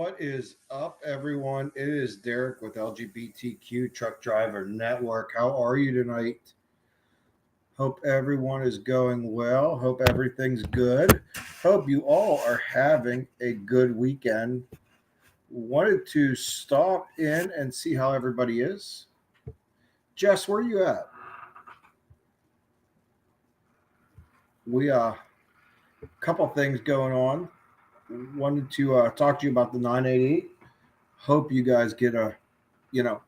What is up, everyone? It is Derek with LGBTQ Truck Driver Network. How are you tonight? Hope everyone is going well. Hope everything's good. Hope you all are having a good weekend. Wanted to stop in and see how everybody is. Jess, where are you at? We a couple things going on. Wanted to talk to you about the 988. Hope you guys get you know,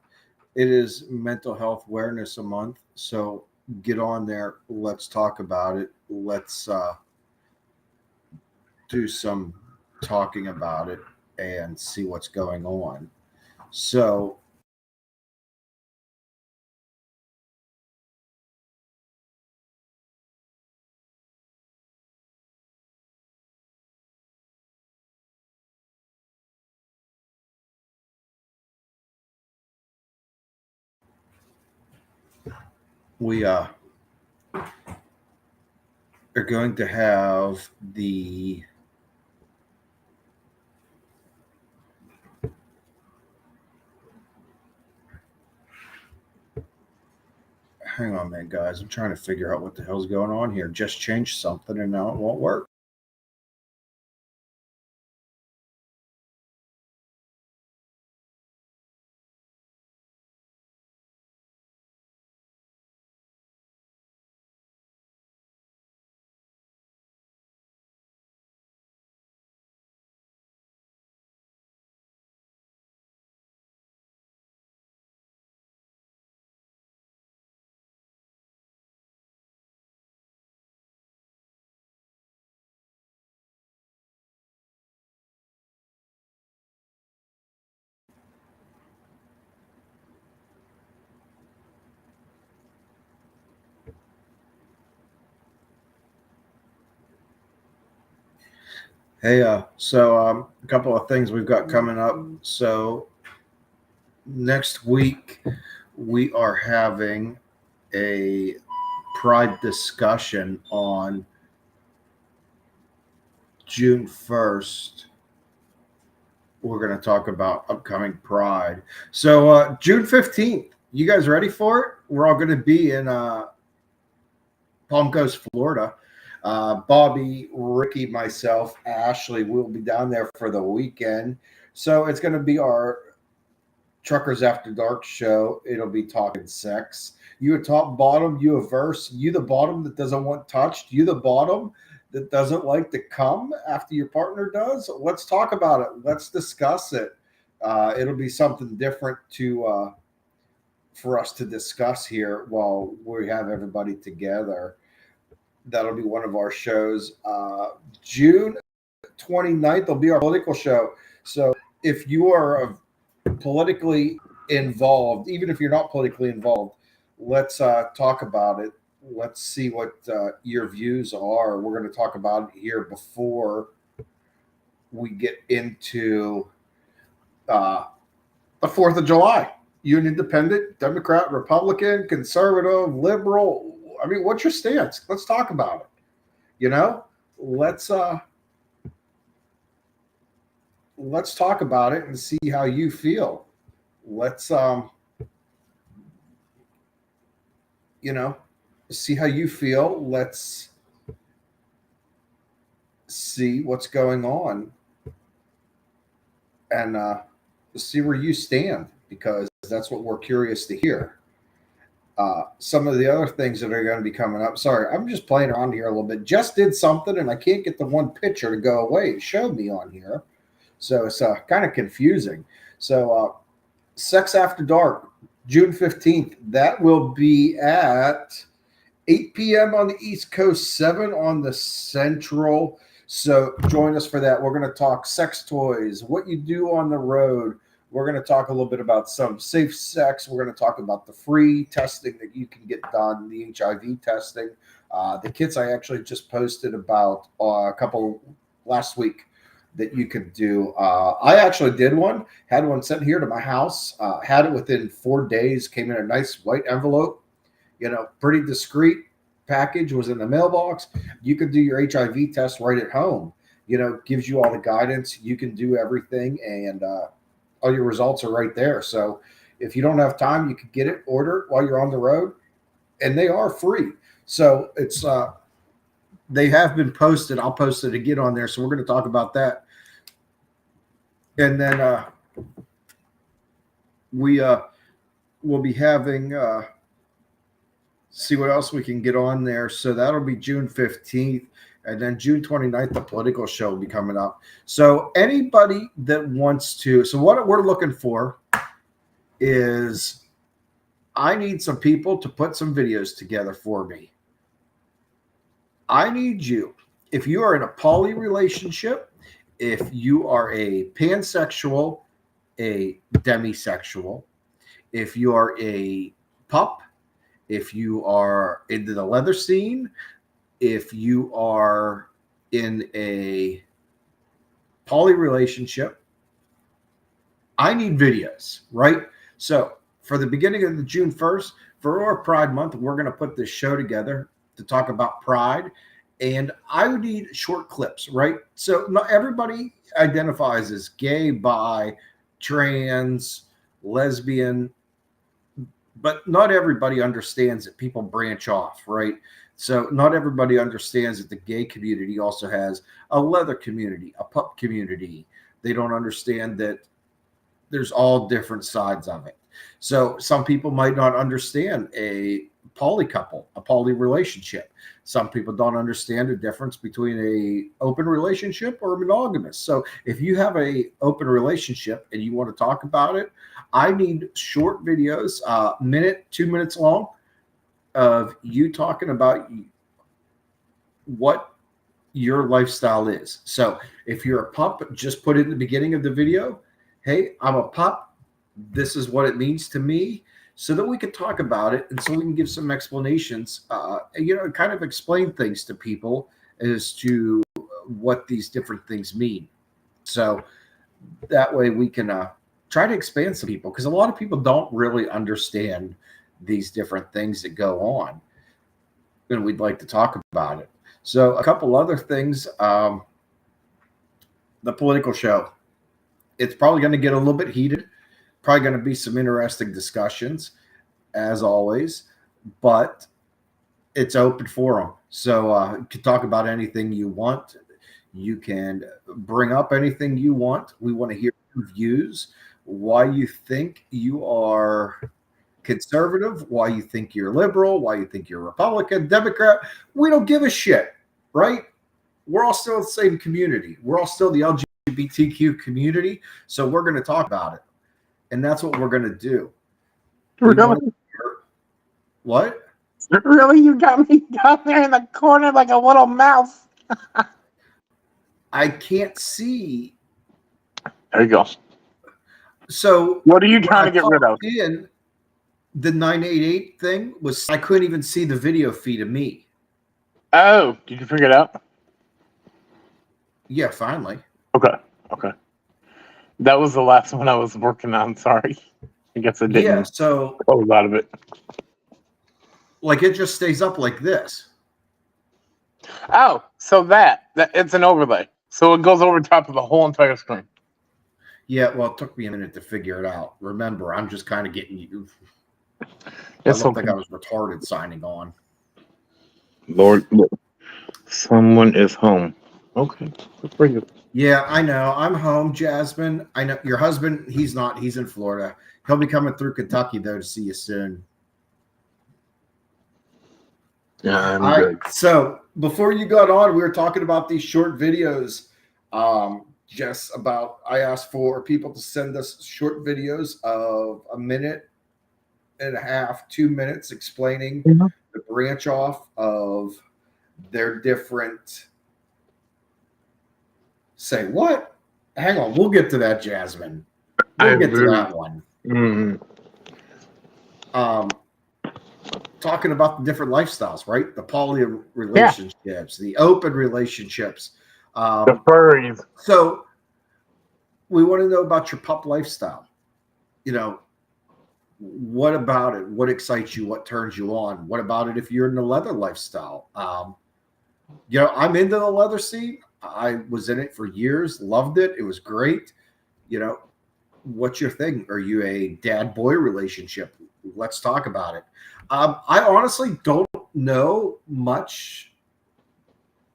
it is Mental Health Awareness a month, so get on there. Let's talk about it. Let's do some talking about it and see what's going on. So we are going to have the hang on, man, guys. I'm trying to figure out what the hell's going on here. Just changed something and now it won't work. Hey, a couple of things we've got coming up. So next week we are having a Pride discussion on June 1st. We're going to talk about upcoming Pride. So June 15th, you guys ready for it? We're all going to be in Palm Coast, Florida. Bobby, Ricky, myself, Ashley will be down there for the weekend. So it's going to be our Truckers After Dark show. It'll be talking sex. You a top bottom, you a verse, you the bottom that doesn't want touched, you the bottom that doesn't like to come after your partner does. Let's talk about it. Let's discuss it. It'll be something different to for us to discuss here while we have everybody together. That'll be one of our shows. June 29th will be our political show. So if you are politically involved, even if you're not politically involved, let's talk about it. Let's see what your views are. We're going to talk about it here before we get into the 4th of July. You an independent, Democrat, Republican, conservative, liberal? I mean, what's your stance? Let's talk about it. Let's talk about it and see how you feel. Let's see how you feel. Let's see what's going on and see where you stand, because that's what we're curious to hear. Some of the other things that are going to be coming up. Sorry, I'm just playing around here a little bit. Just did something and I can't get the one picture to go away. It showed me on here. So it's kind of confusing. So Sex After Dark, June 15th. That will be at 8 p.m. on the East Coast, 7 on the Central. So join us for that. We're going to talk sex toys, what you do on the road. We're going to talk a little bit about some safe sex. We're going to talk about the free testing that you can get done, the HIV testing. The kits I actually just posted about a couple last week that you could do. I actually did one, had one sent here to my house, had it within 4 days, came in a nice white envelope, pretty discreet package, was in the mailbox. You could do your HIV test right at home. gives you all the guidance. You can do everything, and all your results are right there. So if you don't have time, you can get it, order it while you're on the road, and they are free. So it's they have been posted. I'll post it again on there. So we're going to talk about that, and then we will be having see what else we can get on there. So that'll be June 15th. And then June 29th, the political show will be coming up. So anybody that wants to, so what we're looking for is I need some people to put some videos together for me. I need you. If you are in a poly relationship, if you are a pansexual, a demisexual, if you are a pup, if you are into the leather scene, if you are in a poly relationship, I need videos, right? So for the beginning of the June 1st, for our Pride Month, we're going to put this show together to talk about Pride. And I would need short clips, right? So not everybody identifies as gay, bi, trans, lesbian, but not everybody understands that people branch off, right? So not everybody understands that the gay community also has a leather community, a pup community. They don't understand that there's all different sides of it. So some people might not understand a poly couple, a poly relationship. Some people don't understand the difference between a open relationship or a monogamous. So if you have a open relationship and you want to talk about it, I need short videos, minute, 2 minutes long, of you talking about what your lifestyle is. So if you're a pup, just put it in the beginning of the video. Hey, I'm a pup. This is what it means to me, so that we can talk about it, and so we can give some explanations, kind of explain things to people as to what these different things mean. So that way we can try to expand some people, because a lot of people don't really understand these different things that go on, and we'd like to talk about it. So a couple other things, the political show, it's probably going to get a little bit heated, probably going to be some interesting discussions as always, but it's open forum. So you can talk about anything you want. You can bring up anything you want. We want to hear your views, why you think you are conservative, why you think you're liberal, why you think you're Republican, Democrat. We don't give a shit, right? We're all still the same community. We're all still the LGBTQ community. So we're going to talk about it. And that's what we're going to do. Really? What? Really? You got me down there in the corner like a little mouse. I can't see. There you go. So what are you trying to get rid of? In the 988 thing was I couldn't even see the video feed of me. Oh, did you figure it out? Yeah, finally. Okay. That was the last one I was working on. Sorry. I guess I didn't. Yeah, so close out of it. Like it just stays up like this. Oh, so that it's an overlay. So it goes over top of the whole entire screen. Yeah, well, it took me a minute to figure it out. Remember, I'm just kind of getting you. I looked like I was retarded signing on. Lord, someone is home. Okay, good for you. Yeah, I know. I'm home, Jasmine. I know your husband. He's not. He's in Florida. He'll be coming through Kentucky though to see you soon. Yeah, I'm good. good. So before you got on, we were talking about these short videos. Just about, I asked for people to send us short videos of a minute and a half, 2 minutes, explaining the branch off of their different. Say what? Hang on, we'll get to that, Jasmine. We'll get to that one. Mm-hmm. Talking about the different lifestyles, right? The poly relationships, the open relationships, the furries. So we want to know about your pup lifestyle. What about it? What excites you? What turns you on? What about it if you're in the leather lifestyle? I'm into the leather scene. I was in it for years, loved it. It was great. You know, what's your thing? Are you a dad-boy relationship? Let's talk about it. I honestly don't know much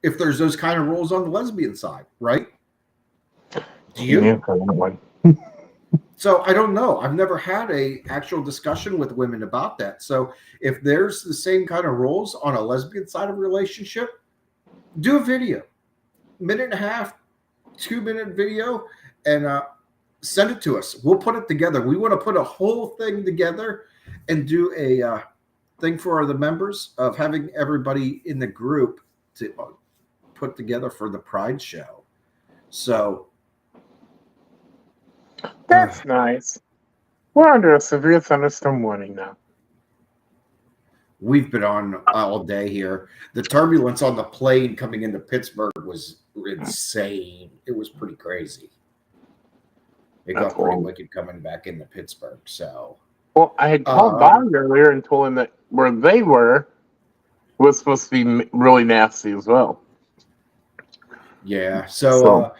if there's those kind of roles on the lesbian side, right? Do you? Yeah, So I don't know. I've never had a actual discussion with women about that. So if there's the same kind of roles on a lesbian side of a relationship, do a video, 1.5 minute, 2 minute video, and send it to us. We'll put it together. We want to put a whole thing together and do a thing for the members of having everybody in the group to put together for the Pride show. So That's nice. We're under a severe thunderstorm warning now. we've been on all day here. The turbulence on the plane coming into Pittsburgh was insane. It was pretty crazy. It That's got pretty horrible. wicked coming back into Pittsburgh. So Well, I had called Bob earlier and told him that where they were was supposed to be really nasty as well. yeah. So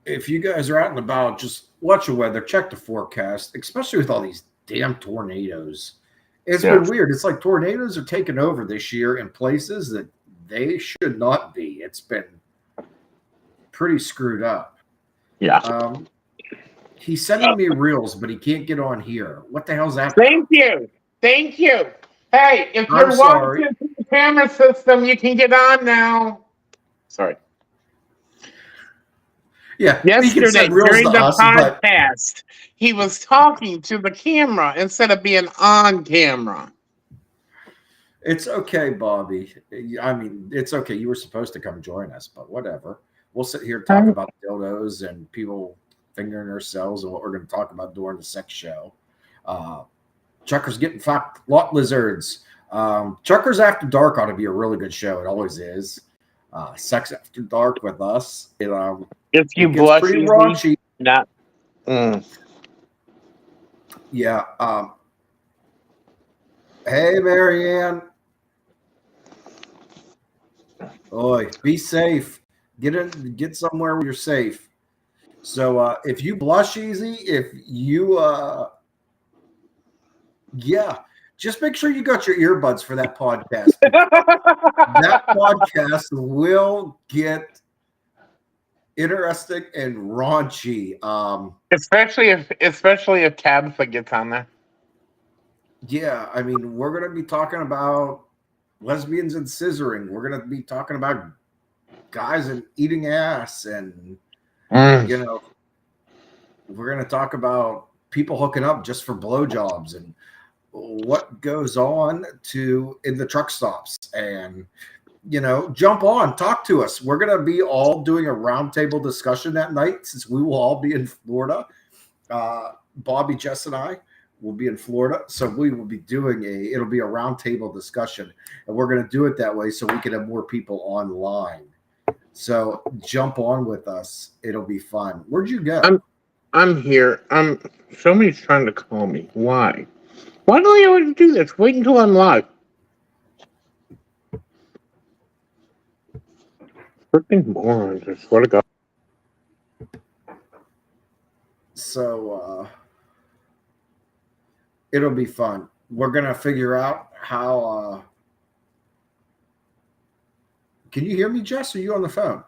if you guys are out and about, just watch the weather, check the forecast, especially with all these damn tornadoes. It's been weird. It's like tornadoes are taking over this year in places that they should not be. It's been pretty screwed up. Yeah. He's sending me reels, but he can't get on here. What the hell's that? Thank you. Thank you. Hey, if I'm you're sorry. watching the camera system, you can get on now. Sorry. Yeah, he can Yesterday, send reels during to the us, but podcast, he was talking to the camera instead of being on camera. it's okay, Bobby. I mean, it's okay. You were supposed to come join us, but whatever. We'll sit here and talk about dildos and people fingering themselves and what we're going to talk about during the sex show. Chuckers getting fucked. Lot lizards. Chuckers After Dark ought to be a really good show. It always is. Sex After Dark with us. If you it gets blush pretty easy, raunchy. not. Yeah. Hey, Marianne. Oi, be safe. Get somewhere where you're safe. So if you blush easy, if you just make sure you got your earbuds for that podcast. That podcast will get interesting and raunchy. Especially if Tabitha gets on there. Yeah, I mean, we're gonna be talking about lesbians and scissoring. We're gonna be talking about guys and eating ass, and you know, we're gonna talk about people hooking up just for blowjobs and what goes on in the truck stops. And you know, jump on, talk to us. We're gonna be all doing a roundtable discussion that night since we will all be in Florida. Bobby, Jess, and I will be in Florida, so we will be doing it'll be a roundtable discussion, and we're gonna do it that way so we can have more people online. So jump on with us. It'll be fun. Where'd you go? I'm here. Somebody's trying to call me. Why? Why do you always do this? Wait until I'm live. Freaking morons, I swear to God. So it'll be fun. We're gonna figure out how can you hear me, Jess? Are you on the phone?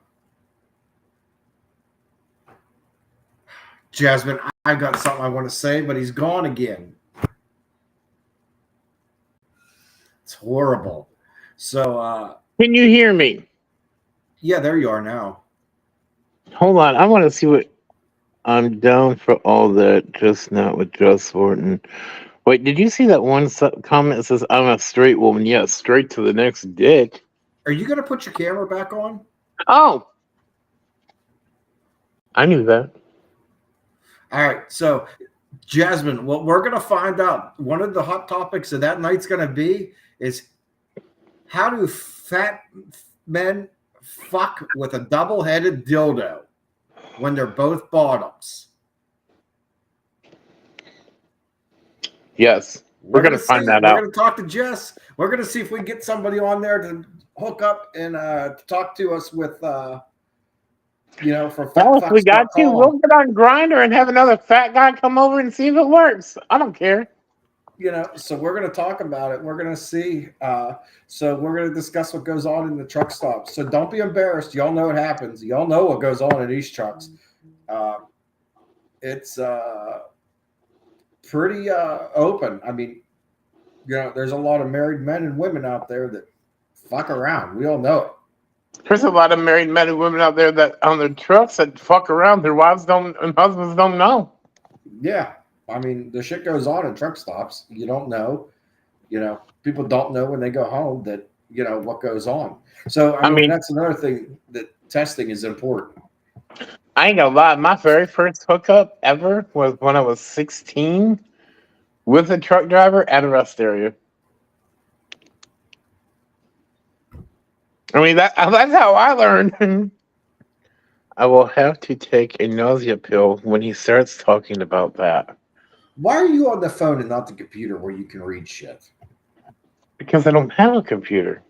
Jasmine, I got something I want to say, but he's gone again. It's horrible. So Can you hear me? yeah, there you are now. Hold on, I want to see what. I'm down for all that, just not with Joss Horton. Wait, did you see that one comment that says, I'm a straight woman? Yeah, straight to the next dick. Are you gonna put your camera back on? Oh! I knew that. All right, so Jasmine, what we're gonna find out, one of the hot topics of that night's gonna be is how do fat men fuck with a double-headed dildo when they're both bottoms? Yes, we're gonna find that out. We're gonna talk to Jess. We're gonna see if we can get somebody on there to hook up and talk to us with for Well, if we got to, we'll fatfucks.com. get on Grinder and have another fat guy come over and see if it works. I don't care. So we're going to talk about it. We're going to see. So we're going to discuss what goes on in the truck stops. So don't be embarrassed. Y'all know what happens. Y'all know what goes on in these trucks. It's pretty open. I mean, there's a lot of married men and women out there that fuck around. We all know it. There's a lot of married men and women out there that on their trucks that fuck around. Their wives don't and husbands don't know. Yeah. I mean, the shit goes on in truck stops. You don't know. People don't know when they go home that, what goes on. So, I mean, that's another thing, that testing is important. I ain't gonna lie. My very first hookup ever was when I was 16 with a truck driver at a rest area. I mean, that's how I learned. I will have to take a nausea pill when he starts talking about that. Why are you on the phone and not the computer where you can read shit? Because I don't have a computer.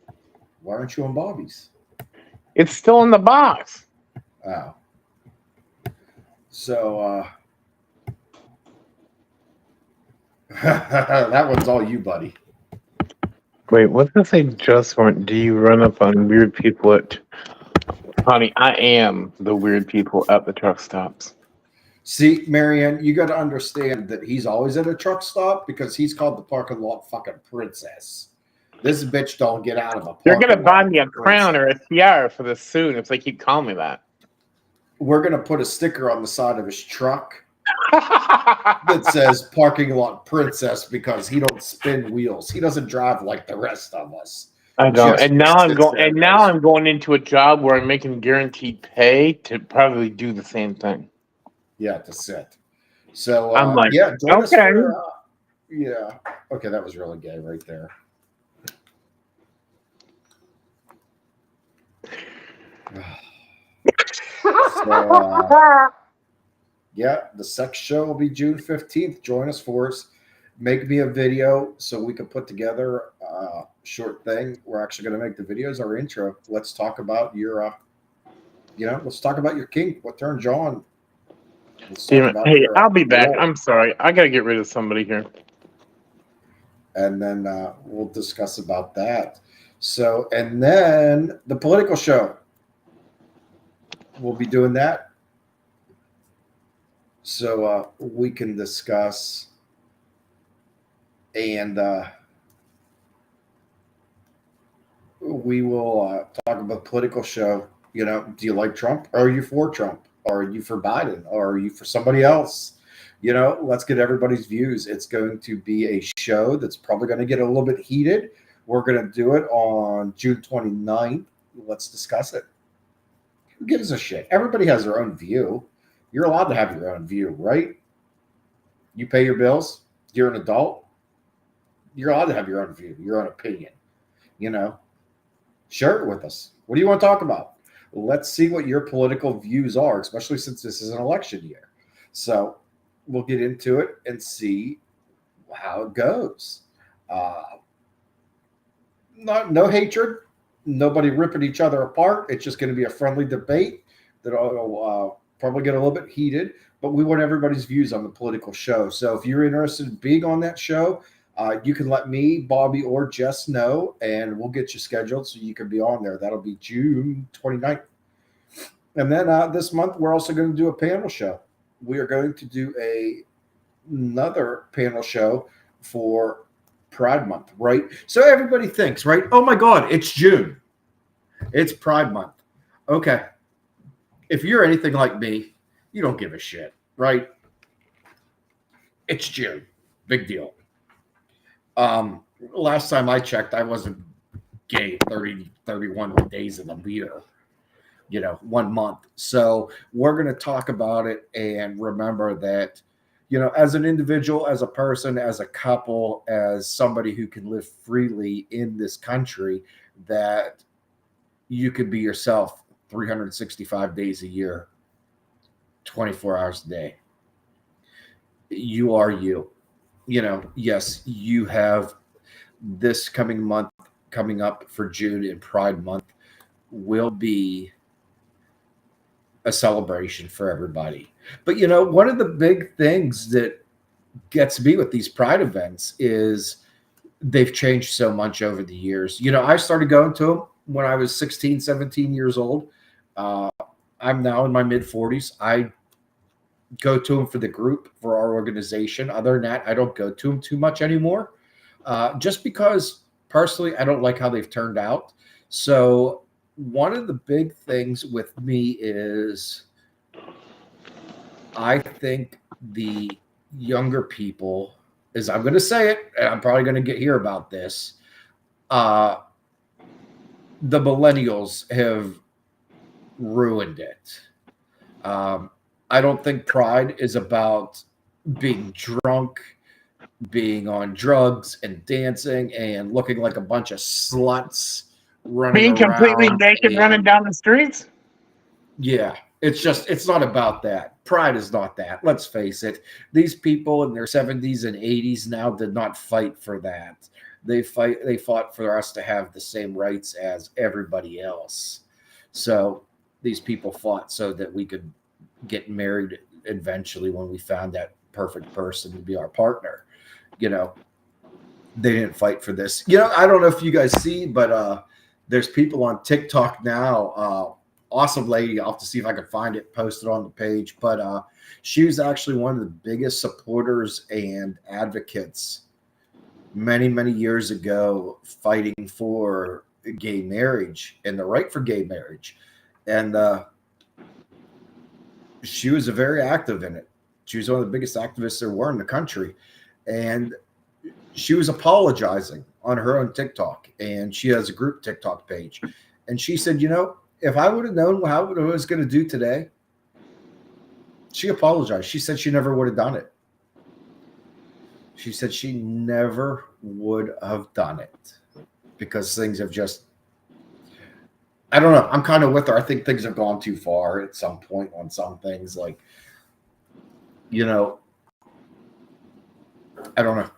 Why aren't you on Bobby's? It's still in the box. Oh. So, that one's all you, buddy. Wait, what's this say? Just weren't. Do you run up on weird people at? Honey, I am the weird people at the truck stops. See, Marianne, you got to understand that he's always at a truck stop because he's called the parking lot fucking princess. This bitch don't get out of a parking They're gonna buy lot me a crown or a tiara for this soon if they keep calling me that. We're gonna put a sticker on the side of his truck that says "Parking Lot Princess" because he don't spin wheels. He doesn't drive like the rest of us. I don't. Just And now I'm sits going. there And now I'm going into a job where I'm making guaranteed pay to probably do the same thing. Yeah, to sit. So I'm like, yeah, join us okay. for, yeah. Okay, that was really gay right there. So, yeah, the sex show will be June 15th. Join us for us. Make me a video so we can put together a short thing. We're actually going to make the videos our intro. Let's talk about your, let's talk about your kink. What turns you on? Hey, I'll be back. I'm sorry. I got to get rid of somebody here. And then we'll discuss about that. So, and then the political show. We'll be doing that. So we can discuss and we will talk about the political show. Do you like Trump? Or are you for Trump? Or are you for Biden? Or are you for somebody else? Let's get everybody's views. It's going to be a show that's probably going to get a little bit heated. We're going to do it on June 29th. Let's discuss it. Who gives a shit? Everybody has their own view. You're allowed to have your own view, right? You pay your bills. You're an adult. You're allowed to have your own view, your own opinion. Share it with us. What do you want to talk about? Let's see what your political views are, especially since this is an election year. So we'll get into it and see how it goes. No hatred. Nobody ripping each other apart. It's just going to be a friendly debate that'll probably get a little bit heated, but we want everybody's views on the political show. So if you're interested in being on that show, you can let me, Bobby, or Jess know, and we'll get you scheduled so you can be on there. That'll be June 29th. And then this month, we're also going to do a panel show. We are going to do another panel show for Pride Month, right? So everybody thinks, right? Oh my God, it's June. It's Pride Month. Okay. If you're anything like me, you don't give a shit, right? It's June. Big deal. Last time I checked, I wasn't gay 31 days of the year, 1 month. So we're going to talk about it and remember that, as an individual, as a person, as a couple, as somebody who can live freely in this country, that you could be yourself 365 days a year, 24 hours a day. You are you. Yes, you have this coming month coming up for June in Pride Month will be a celebration for everybody. But you know, one of the big things that gets me with these pride events is they've changed so much over the years. You know, I started going to them when I was 16, 17 years old. Uh, I'm now in my mid 40s. I go to them for the group, for our organization. Other than that, I don't go to them too much anymore, just because personally, I don't like how they've turned out. So, one of the big things with me is I think the younger people, is I'm going to say it, and I'm probably going to get here about this. Uh, the millennials have ruined it. I don't think pride is about being drunk, being on drugs and dancing and looking like a bunch of sluts running Being completely around. naked running down the streets? Yeah, it's not about that. Pride is not that. Let's face it. These people in their 70s and 80s now did not fight for that. They fought for us to have the same rights as everybody else. So these people fought so that we could get married eventually when we found that perfect person to be our partner. You know, they didn't fight for this. You know, I don't know if you guys see, but there's people on TikTok now. Awesome lady. I'll have to see if I can find it, post it on the page. But she was actually one of the biggest supporters and advocates many, many years ago, fighting for gay marriage and the right for gay marriage. And she was very active in it. She was one of the biggest activists there were in the country. And she was apologizing on her own TikTok. And she has a group TikTok page. And she said, you know, if I would have known what I was going to do today, she apologized. She said she never would have done it. She said she never would have done it because things have just, I don't know. I'm kind of with her. I think things have gone too far at some point on some things. Like, you know, I don't know.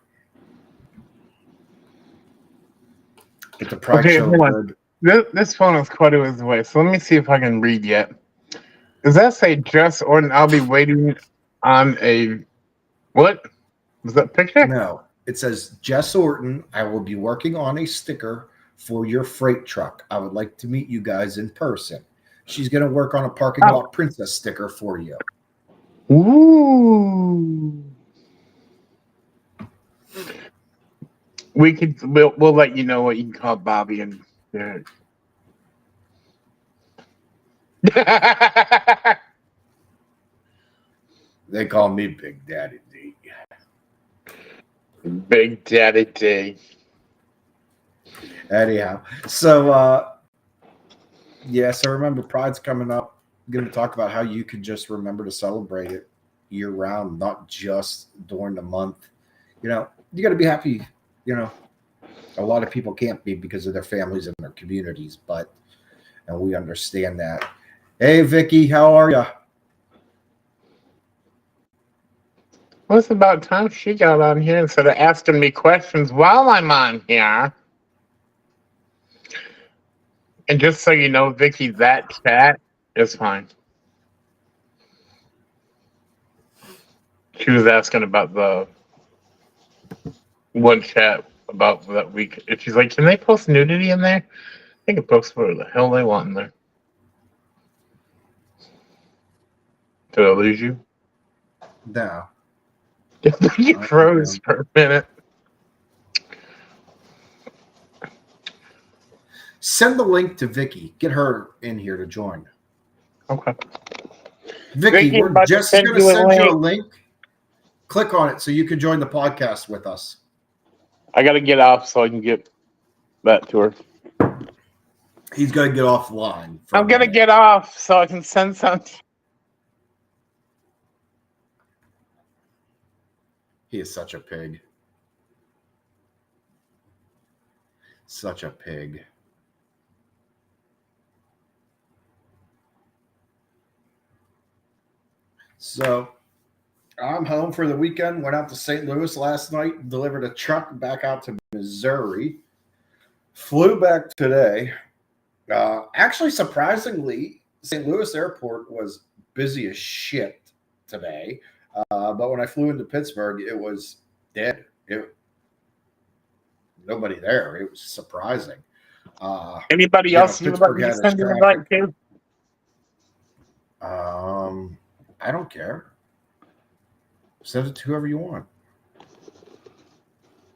Get the pride Okay, show. hold on. This phone is quite a ways away, so let me see if I can read yet. Does that say Jess Orton? I'll be waiting on a what? Was that picture? No, it says Jess Orton. I will be working on a sticker for your freight truck. I would like to meet you guys in person. She's going to work on a parking lot princess sticker for you. Ooh. We'll let you know what you can call Bobby and Derek. They call me Big Daddy D. Big Daddy D. Anyhow, so so remember Pride's coming up. I'm going to talk about how you can just remember to celebrate it year round, not just during the month. You know, you got to be happy. You know, a lot of people can't be because of their families and their communities, and we understand that. Hey, Vicky, how are you? Well, it's about time she got on here instead of asking me questions while I'm on here. And just so you know, Vicky, that chat is fine. She was asking about the one chat about that week. And she's like, can they post nudity in there? They can post whatever the hell they want in there. Did I lose you? No. You froze for a minute. Send the link to Vicky. Get her in here to join. Okay. Vicky, we're just going to send you a link. Click on it so you can join the podcast with us. I got to get off so I can get that to her. He's going to get offline. I'm going to get off so I can send something. He is such a pig. Such a pig. So I'm home for the weekend. Went out to St. Louis last night. Delivered a truck back out to Missouri. Flew back today. Actually, surprisingly, St. Louis airport was busy as shit today. But when I flew into Pittsburgh, it was dead. Nobody there. It was surprising. Anybody else you would like Pittsburgh me to had its send an traffic. invite to? I don't care. Send it to whoever you want.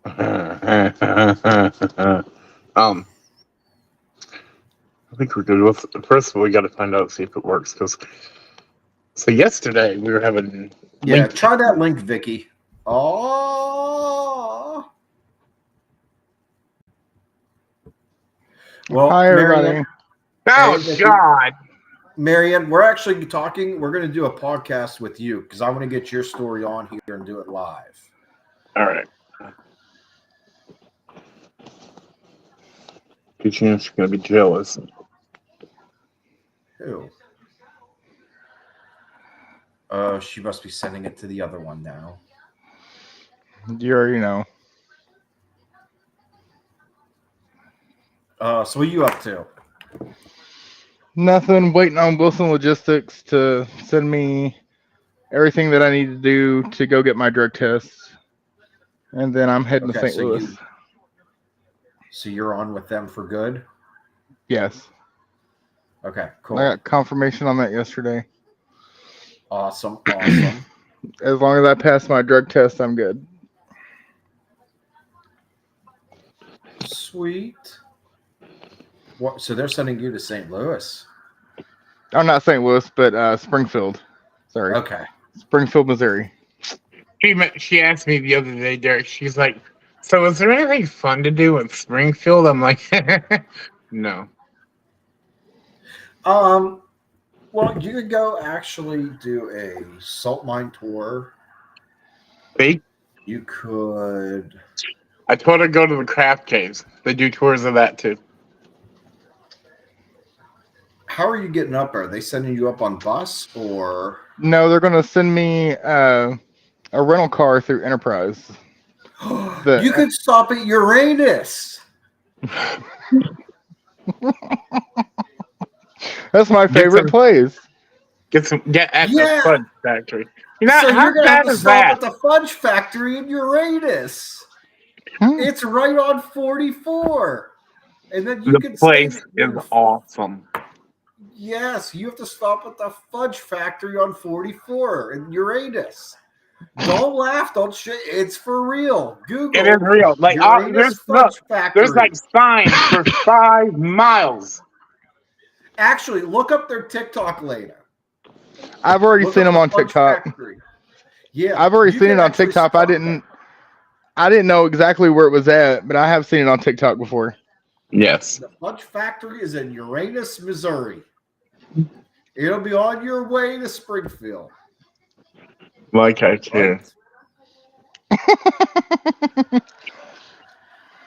I think we're good with. First of all, we got to find out, see if it works. So yesterday we were having. Yeah, try that link, Vicky. Oh. Well, hi everybody. Marianne, Oh, Vicky. God. Marianne, we're actually talking. We're going to do a podcast with you because I want to get your story on here and do it live. All right. Good chance you're going to be jealous. Who? She must be sending it to the other one now. You already know. So what are you up to? Nothing. Waiting on Wilson Logistics to send me everything that I need to do to go get my drug tests, and then I'm heading to St. Louis. So you're on with them for good? Yes. Okay, cool. I got confirmation on that yesterday. Awesome. As long as I pass my drug test, I'm good. Sweet. What? So they're sending you to St. Louis? I'm not St. Louis, but Springfield. Sorry. Okay. Springfield, Missouri. She asked me the other day, Derek. She's like, "So is there anything fun to do in Springfield?" I'm like, "No." Well, you could go actually do a salt mine tour. Fake? You could. I told her to go to the craft caves. They do tours of that too. How are you getting up there? Are they sending you up on bus or? No, they're going to send me a rental car through Enterprise. You could stop at Uranus. That's my favorite place. Get at the Fudge Factory. You know, So how you're gonna have bad to is stop that? at the Fudge Factory in Uranus. It's right on 44, and then you The can place stay is awesome. Yes, you have to stop at the Fudge Factory on 44 in Uranus. Don't laugh, don't shit. It's for real. Google. It is real. Like Uranus Fudge Factory. there's like signs for 5 miles. Actually, look up their TikTok later. I've already Look seen up them the on Fudge TikTok. Factory. Yeah, I've already you seen can it on actually TikTok. stop I didn't know exactly where it was at, but I have seen it on TikTok before. Yes. The Fudge Factory is in Uranus, Missouri. It'll be on your way to Springfield. Like I care. Right?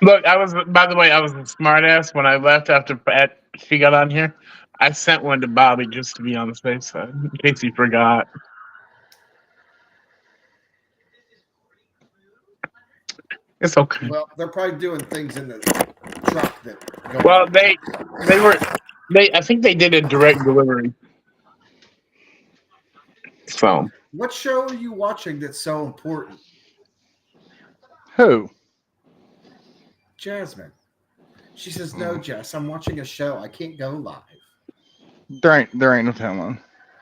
Look, by the way, I was a smartass when I left after she got on here. I sent one to Bobby just to be on the safe side, in case he forgot. It's okay. Well, they're probably doing things in the truck that go. Well, I think they did a direct delivery. So, What show are you watching that's so important? Who? Jasmine. She says, "No, Jess, I'm watching a show. I can't go live." There ain't no telling.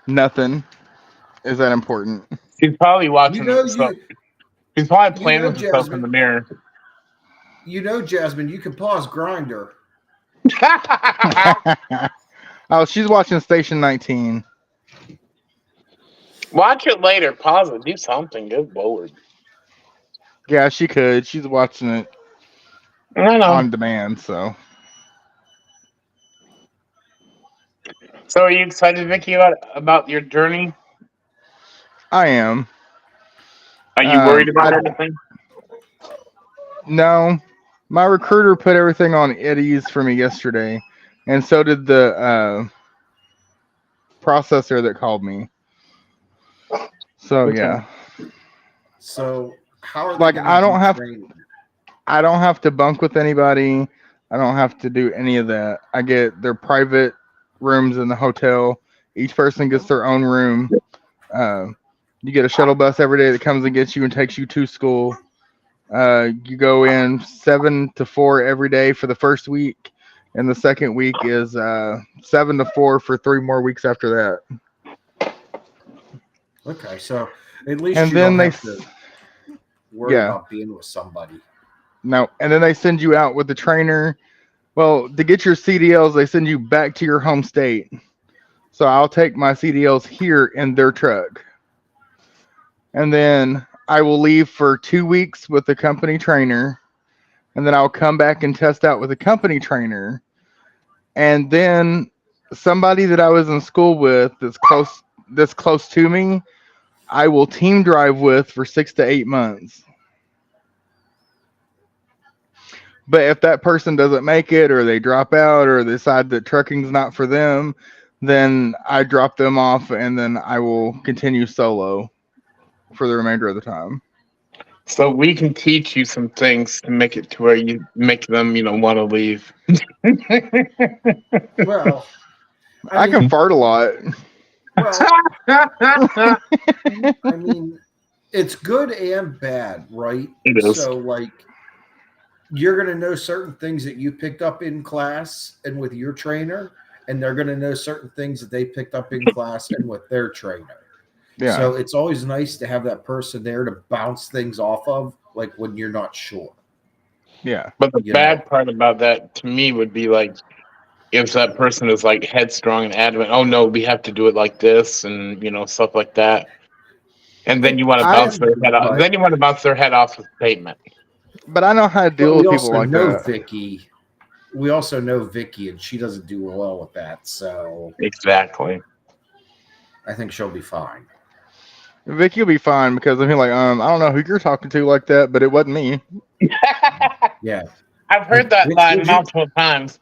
Nothing is that important. she's probably watching herself. She's probably playing with herself in the mirror. You know, Jasmine, you can pause Grinder. Oh, she's watching Station 19. Watch it later. Pause it. Do something. Good Lord. Yeah, she could. She's watching it I know. on demand, so. So, are you excited, Vicky, about your journey? I am. Are you worried about anything? No. My recruiter put everything on at ease for me yesterday, and so did the processor that called me. So, yeah. So, how are Like, they I don't have to to bunk with anybody. I don't have to do any of that. I get their private rooms in the hotel, Each person gets their own room. You get a shuttle bus every day that comes and gets you and takes you to school. You go in 7 to 4 every day for the first week, and the second week is 7 to 4 for 3 more weeks after that. Okay, so at least And you then don't have to worry yeah. about being with somebody. No, and then they send you out with the trainer. Well, to get your CDLs, they send you back to your home state. So I'll take my CDLs here in their truck. And then I will leave for 2 weeks with the company trainer. And then I'll come back and test out with the company trainer. And then somebody that I was in school with that's close to me, I will team drive with for 6 to 8 months. But if that person doesn't make it, or they drop out, or they decide that trucking's not for them, then I drop them off, and then I will continue solo for the remainder of the time. So we can teach you some things to make it to where you make them, want to leave. Well, I can fart a lot. Well, I mean, it's good and bad, right? It is. So, like, you're going to know certain things that you picked up in class and with your trainer, and they're going to know certain things that they picked up in class and with their trainer. Yeah. So it's always nice to have that person there to bounce things off of, like when you're not sure. Yeah. But the bad part about that to me would be like if that person is like headstrong and adamant, oh no, we have to do it like this, and stuff like that. And then you want to bounce their head off. Then you want to bounce their head off with pavement. But I know how to deal with people like that. Vicky. We also know Vicky, and she doesn't do well with that. So exactly, I think she'll be fine. Vicky will be fine because I feel like I don't know who you're talking to like that, but it wasn't me. Yeah, I've heard that line multiple times.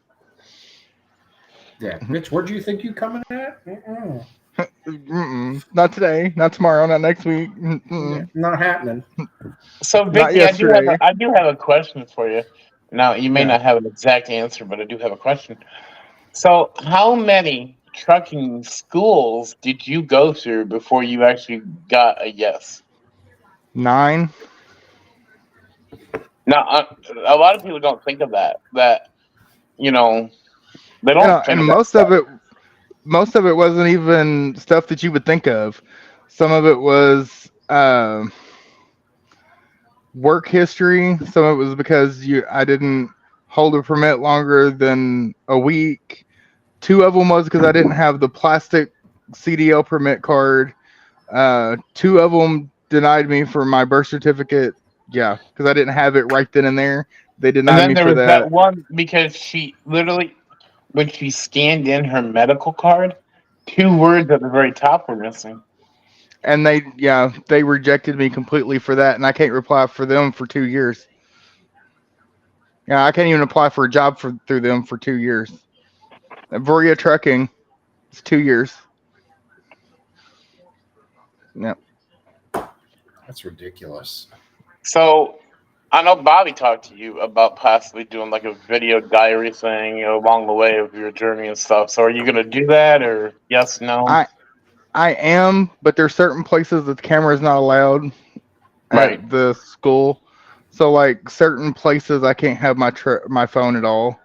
Yeah, Mitch, where do you think you coming at? Not today, not tomorrow, not next week. Not happening. So, Vicky, I do have a question for you. Now, you may not have an exact answer, but I do have a question. So, how many trucking schools did you go through before you actually got a yes? 9. Now, a lot of people don't think of that. That they don't. Think and of most of it wasn't even stuff that you would think of. Some of it was work history. Some of it was because I didn't hold a permit longer than a week. 2 of them was because I didn't have the plastic CDL permit card. 2 of them denied me for my birth certificate. Yeah, because I didn't have it right then and there. They denied me for that. And then there was that one because she literally, when she scanned in her medical card, 2 words at the very top were missing. And they rejected me completely for that, and I can't apply for them for 2 years. Yeah, I can't even apply for a job through them for 2 years. Voria Trucking, it's 2 years. Yep. That's ridiculous. So, I know Bobby talked to you about possibly doing like a video diary thing along the way of your journey and stuff. So, are you going to do that, or yes, no? I am, but there's certain places that the camera is not allowed at the school. So, like certain places, I can't have my phone at all.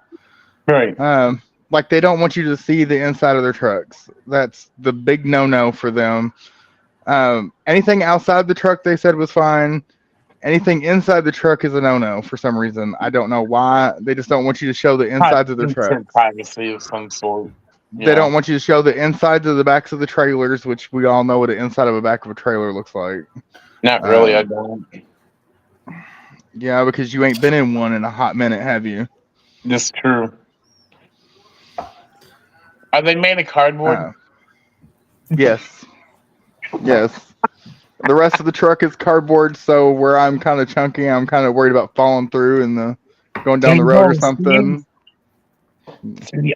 Right. Like they don't want you to see the inside of their trucks. That's the big no-no for them. Anything outside the truck they said was fine. Anything inside the truck is a no-no for some reason. I don't know why. They just don't want you to show the insides of their trucks. Privacy of some sort. They don't want you to show the insides of the backs of the trailers, which we all know what the inside of a back of a trailer looks like. Not really, I don't. Yeah, because you ain't been in one in a hot minute, have you? That's true. Are they made of cardboard? Yes. Yes. The rest of the truck is cardboard, so where I'm kind of chunky, I'm kind of worried about falling through and going down the road or something.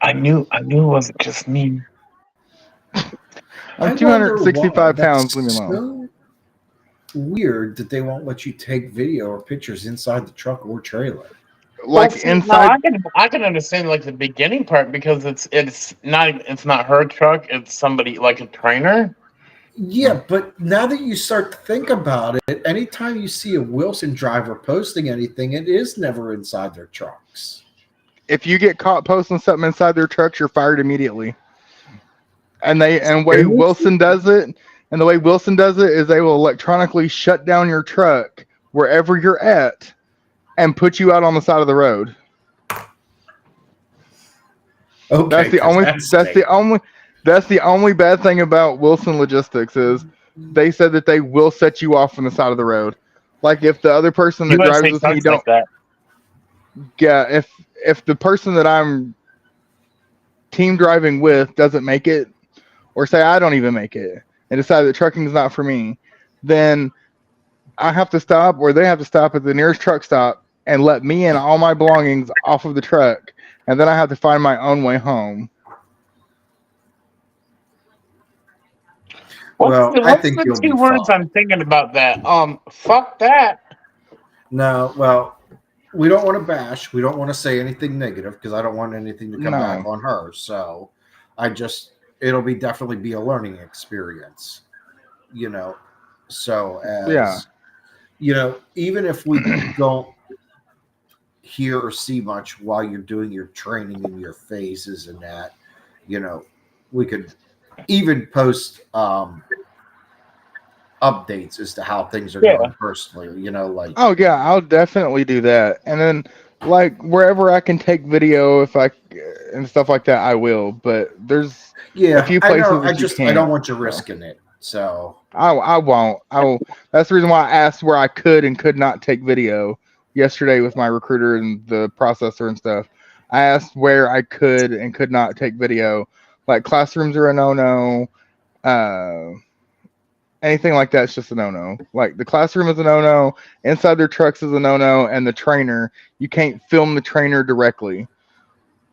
I knew it wasn't just me. I'm 265 pounds. Leave me alone. So weird that they won't let you take video or pictures inside the truck or trailer. like inside. No, I can understand like the beginning part because it's not her truck. It's somebody like a trainer. Yeah, but now that you start to think about it, anytime you see a Wilson driver posting anything, it is never inside their trucks. If you get caught posting something inside their trucks, you're fired immediately. And the way Wilson does it is they will electronically shut down your truck wherever you're at and put you out on the side of the road. Okay, that's the only bad thing about Wilson Logistics is they said that they will set you off on the side of the road. Like if the other person that drives with me don't, like that. Yeah, if the person that I'm team driving with doesn't make it, or say I don't even make it, and decide that trucking is not for me, then I have to stop, or they have to stop at the nearest truck stop and let me and all my belongings off of the truck, and then I have to find my own way home. What's the two words I'm thinking about that? Fuck that. No, well, we don't want to bash. We don't want to say anything negative because I don't want anything to come back on her. So it'll definitely be a learning experience, So even if we don't hear or see much while you're doing your training in your phases and that, we could even post updates as to how things are going personally, like. Oh yeah, I'll definitely do that. And then like wherever I can take video and stuff like that, I will. But there's a few places I don't want you risking it. So I won't. That's the reason why I asked where I could and could not take video yesterday with my recruiter and the processor and stuff. I asked where I could and could not take video. Like classrooms are a no-no. Anything like that's just a no-no. Like the classroom is a no-no. Inside their trucks is a no-no. And the trainer, you can't film the trainer directly.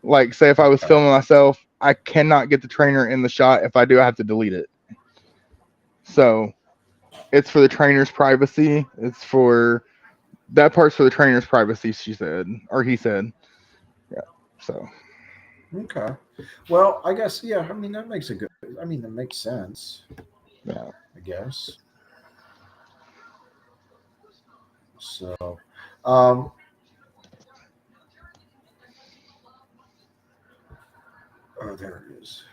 Like say if I was filming myself, I cannot get the trainer in the shot. If I do, I have to delete it. So it's for the trainer's privacy. That part's for the trainer's privacy, she said, or he said. Yeah. So. Okay. Well, I guess, yeah, that makes sense. Yeah. I guess. So, oh, there it is.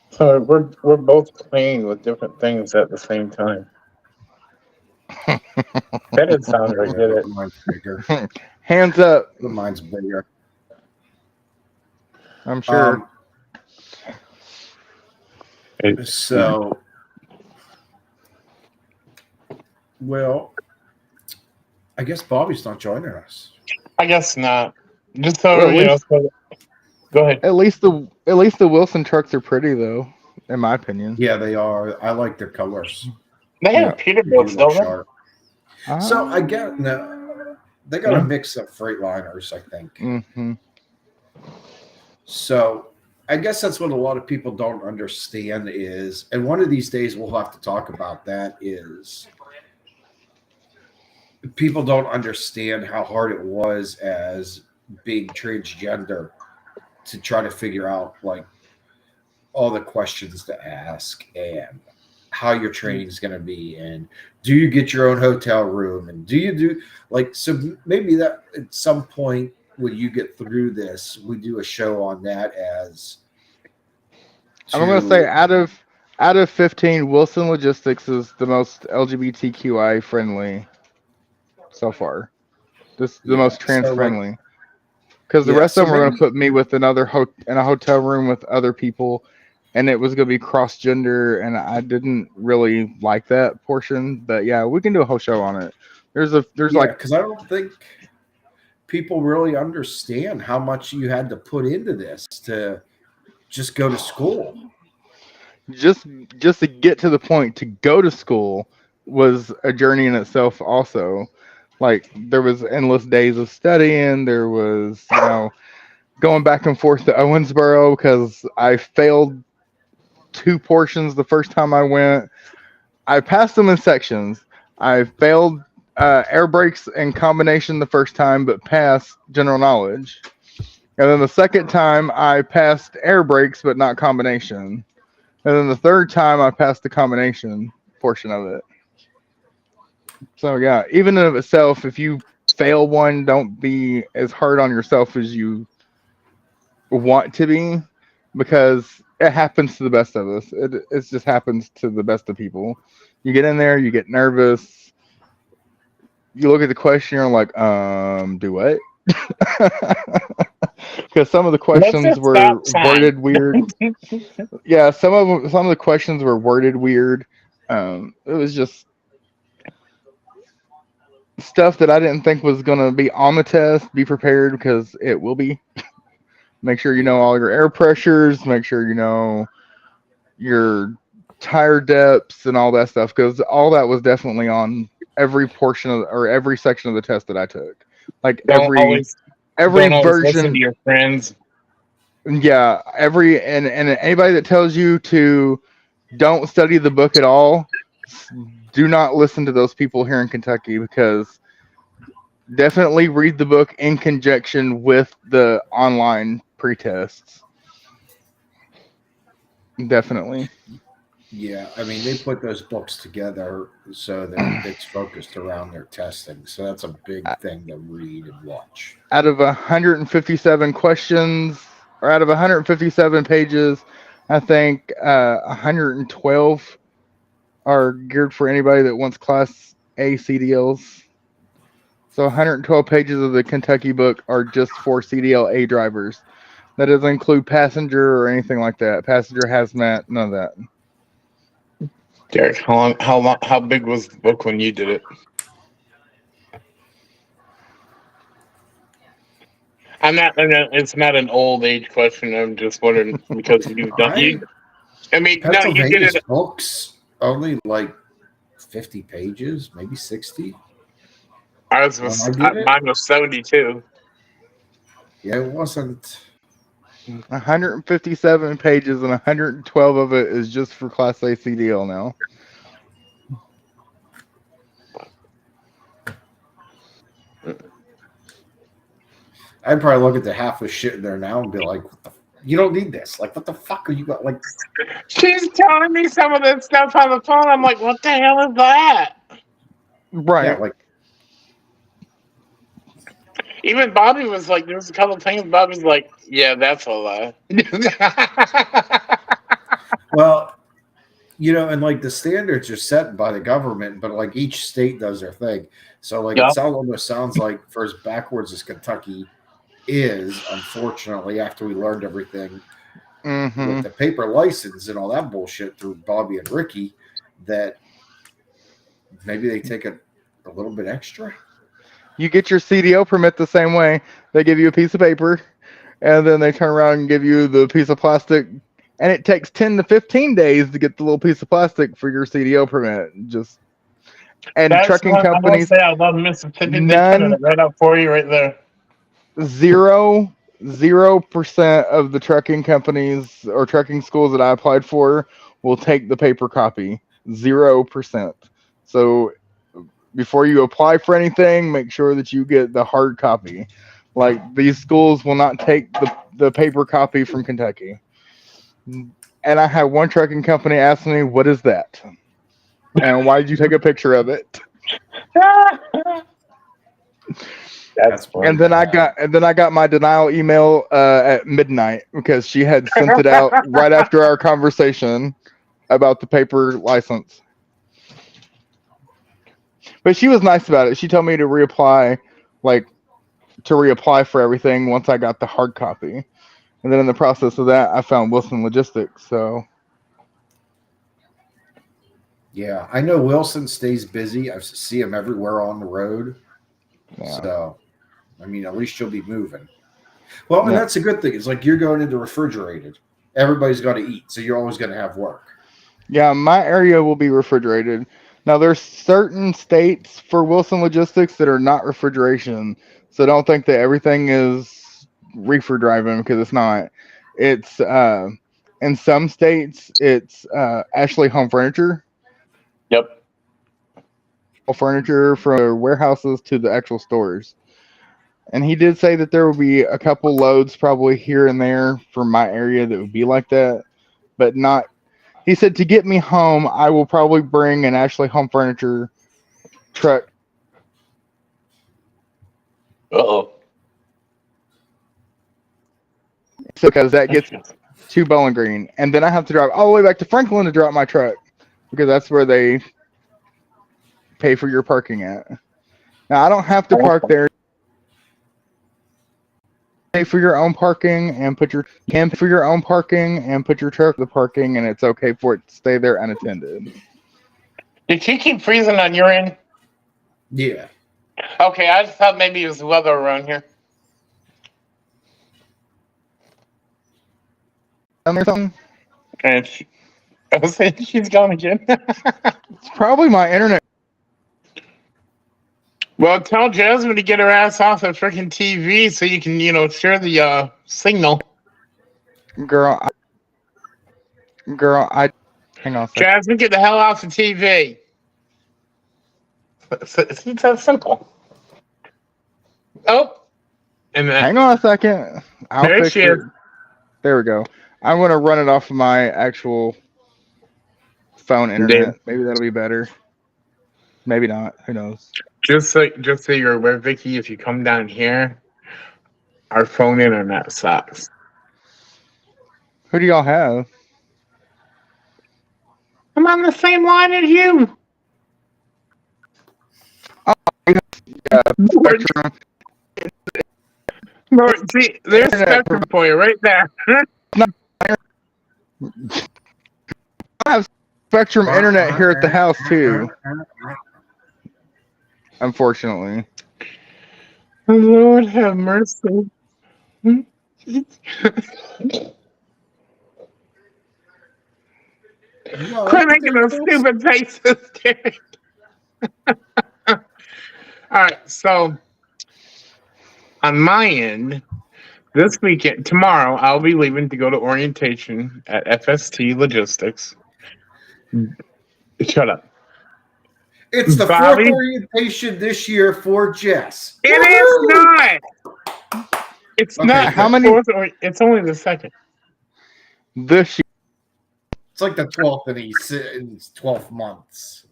So we're both playing with different things at the same time. That didn't sound very good. Mine's bigger. Hands up. Mine's bigger. I'm sure. So, well, I guess Bobby's not joining us. I guess not. Just so go ahead. At least the Wilson trucks are pretty though, in my opinion. Yeah, they are. I like their colors. They have Peterbilts, don't they? So I get they got a mix of Freightliners, I think. Mm-hmm. So I guess that's what a lot of people don't understand is, and one of these days we'll have to talk about that, is people don't understand how hard it was as being transgender to try to figure out like all the questions to ask and how your training is going to be, and do you get your own hotel room, and do you do like, so maybe that at some point when you get through this, we do a show on that. I'm going to say out of 15, Wilson Logistics is the most LGBTQI friendly so far. This is the most trans friendly. Because the rest of them were going to put me with in a hotel room with other people, and it was going to be cross gender, and I didn't really like that portion. But yeah, we can do a whole show on it. There's because I don't think people really understand how much you had to put into this to just go to school. Just to get to the point to go to school was a journey in itself also. Like there was endless days of studying. There was, going back and forth to Owensboro because I failed 2 portions the first time I went. I passed them in sections. I failed air brakes and combination the first time, but passed general knowledge. And then the second time, I passed air brakes, but not combination. And then the third time, I passed the combination portion of it. So yeah, even in of itself, if you fail one, don't be as hard on yourself as you want to be, because it happens to the best of us. It just happens to the best of people. You get in there, you get nervous. You look at the question, you're like, do what? Because some of the questions were worded weird. Yeah, some of the questions were worded weird. It was just stuff that I didn't think was going to be on the test. Be prepared, because it will be. Make sure you know all your air pressures. Make sure you know your tire depths and all that stuff, because all that was definitely on every portion of, or every section of the test that I took. Like every version. Listen to your friends. Yeah, and anybody that tells you to don't study the book at all, do not listen to those people here in Kentucky, because definitely read the book in conjunction with the online pre-tests. Definitely. Yeah, I mean, they put those books together so that it's focused around their testing. So that's a big thing to read and watch. Out of 157 questions, or out of 157 pages, I think 112 are geared for anybody that wants Class A CDLs. So 112 pages of the Kentucky book are just for CDL A drivers. That doesn't include passenger or anything like that. Passenger, hazmat, none of that. Derek, how big was the book when you did it? It's not an old age question. I'm just wondering, because you've done. You did it. Books only like 50 pages, maybe 60. Mine was 72. Yeah, it wasn't. 157 pages, and 112 of it is just for Class A CDL now. I'd probably look at the half of shit in there now and be like, you don't need this. Like, what the fuck are you got? Like, she's telling me some of this stuff on the phone. I'm like, what the hell is that? Right. Yeah, like, even Bobby was like, there was a couple of things Bobby's like, yeah, that's a lie. well, and like the standards are set by the government, but like each state does their thing. So like it almost sounds like for as backwards as Kentucky is, unfortunately, after we learned everything with the paper license and all that bullshit through Bobby and Ricky, that maybe they take a little bit extra. You get your CDO permit the same way. They give you a piece of paper, and then they turn around and give you the piece of plastic, and it takes 10 to 15 days to get the little piece of plastic for your CDO permit. That's trucking companies. I love Mississippi. None, right up for you, right there. 0% of the trucking companies or trucking schools that I applied for will take the paper copy. 0%. So before you apply for anything, make sure that you get the hard copy. Like, these schools will not take the paper copy from Kentucky. And I had one trucking company ask me, "What is that? And why did you take a picture of it?" That's funny. And then I got my denial email at midnight, because she had sent it out right after our conversation about the paper license. But she was nice about it. She told me to reapply for everything once I got the hard copy. And then in the process of that, I found Wilson Logistics. So yeah, I know Wilson stays busy. I see him everywhere on the road. Yeah. So, I mean, at least you'll be moving. Well, and that's a good thing. It's like you're going into refrigerated. Everybody's got to eat, so you're always going to have work. Yeah, my area will be refrigerated. Now, there's certain states for Wilson Logistics that are not refrigeration. So don't think that everything is reefer driving, because it's not. It's in some states, it's Ashley Home Furniture. Yep. furniture from warehouses to the actual stores. And he did say that there will be a couple loads probably here and there from my area that would be like that, but not. He said to get me home, I will probably bring an Ashley Home Furniture truck. Uh-oh. Because that gets to Bowling Green, and then I have to drive all the way back to Franklin to drop my truck because that's where they pay for your parking at. Now I don't have to park there. Pay for your own parking and put your truck in the parking, and it's okay for it to stay there unattended. Did she keep freezing on your end? Yeah. Okay, I just thought maybe it was the weather around here. Or something. And I was saying she's gone again. It's probably my internet. Well, tell Jasmine to get her ass off the freaking TV so you can, share the signal. Girl, hang on a second. Jasmine, get the hell off the TV. It's that simple. Oh. And then, hang on a second. There she is. There we go. I'm going to run it off of my actual phone internet. Maybe that'll be better. Maybe not. Who knows? Just so you're aware, Vicky, if you come down here, our phone internet sucks. Who do y'all have? I'm on the same line as you. Oh, yeah. Spectrum. Lord, see, there's Spectrum for you right there. I have Spectrum internet here at the house too. Unfortunately. Lord have mercy. No, Quit making those stupid faces, Derek. All right, so on my end, this weekend, tomorrow, I'll be leaving to go to orientation at FST Logistics. Shut up. It's the Bobby? fourth orientation this year for Jess. It is not. It's Okay, not. how many- It's only the second. This year. It's like the 12th in his 12 months.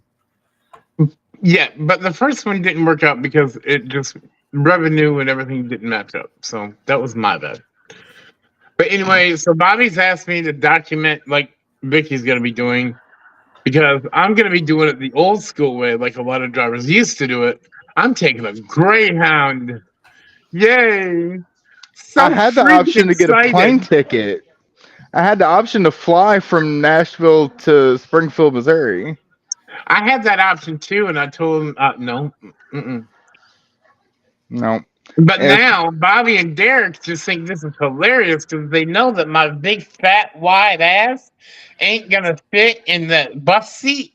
Yeah, but the first one didn't work out because it just revenue and everything didn't match up. So that was my bad. But anyway, so Bobby's asked me to document like Vicky's gonna be doing, because I'm gonna be doing it the old school way, like a lot of drivers used to do it. I'm taking a Greyhound. Yay! So I had the option to get a plane excited. ticket. I had the option to fly from Nashville to Springfield, Missouri. I had that option too, and I told him no. Mm-mm. No. But now Bobby and Derek just think this is hilarious because they know that my big fat wide ass ain't gonna fit in the bus seat.